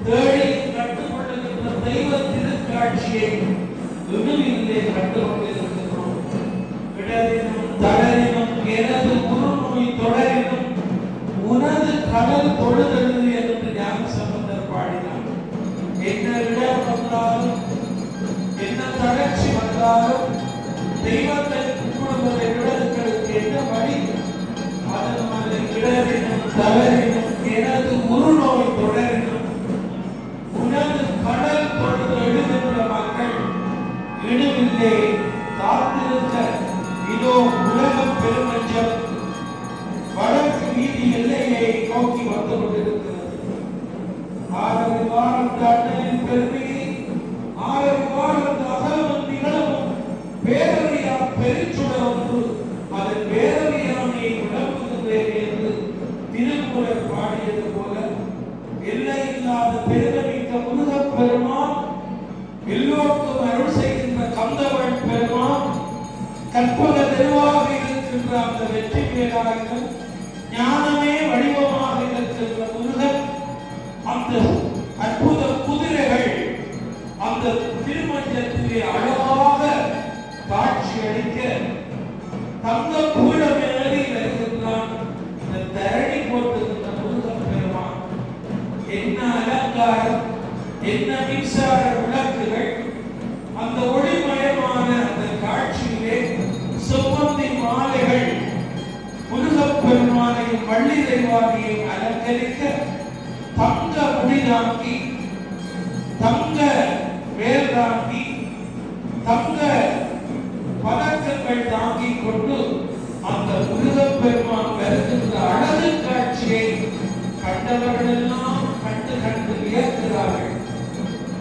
தேடி கட்டுக்கொள்ளுகின்ற தெய்வ திருக்காட்சியை விடுவிலே கண்டுகொண்டிருக்கிறோம். இடரினும் தளரினும் எனது குறுநோய் தொடரினும் உனது கடல் தொழுதெழுது என்று ஞான சம்பந்தர் பாடினார். என்ன இடம் வந்தாலும் என்ன தளர்ச்சி வந்தாலும் தெய்வத்தை கும்பிடுவதை விட எங்களுக்கு என்ன வழி? அதனால இடரினும் தளரினும் எனது குறுநோய் தொடரினும் உனது கடல் தொழுது எழுகின்ற மக்கள் இடுவில்லை காத்திருக்க இதோ உலக பெருமஞ்சம் வடக்கு வீதி எல்லையை நோக்கி வந்து கொண்டிருக்கிறது. 6 வாரம் அண்ணனின் பெருமையை 6 வாரம் அகலமும் நிகழவும் பேரவையா பெருச்சுடர் ஒன்று அதன் பேரவையானை விளம்புகிறேன் என்று திருக்குறள் பாடியது போல எல்லை இல்லாத பெருமைமிக்க முருகப் பெருமான், எல்லோருக்கும் அருள் செய்கின்ற கந்தவள் பெருமான், கற்பக தெருவாக இருக்கின்ற அந்த வெற்றி பேராயிரம் ஞானமே வடிவமாக இருக்கின்ற முருகன், அந்த அற்புத குதிரைகள் அந்த திருமஞ்சத்திலே அழகாக காட்சி அளிக்க தங்க பீடம் ஏறி வருகின்றான். இந்த தரணி போட்டுகின்ற முருகன் பெருமான் என்ன அலங்காரம், என்ன மின்சார விளக்குகள், அந்த ஒளிமயமான அந்த காட்சியிலே செவ்வந்தி மாலைகள் முருகப் பெருமானையும் வள்ளி தெய்வானையும் அலங்கரிக்க தங்க முடி தாங்கி, தங்க வேல் தாங்கி, தங்க பதக்கங்கள் தாங்கி கொண்டு அந்த முருகப் பெருமான் வருகின்ற அழகு காட்சியை கண்டவர்கள் எல்லாம் கண்டு கண்டு வியக்கிறார்கள்.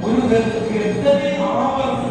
முருகனுக்கு எத்தனை ஆபரண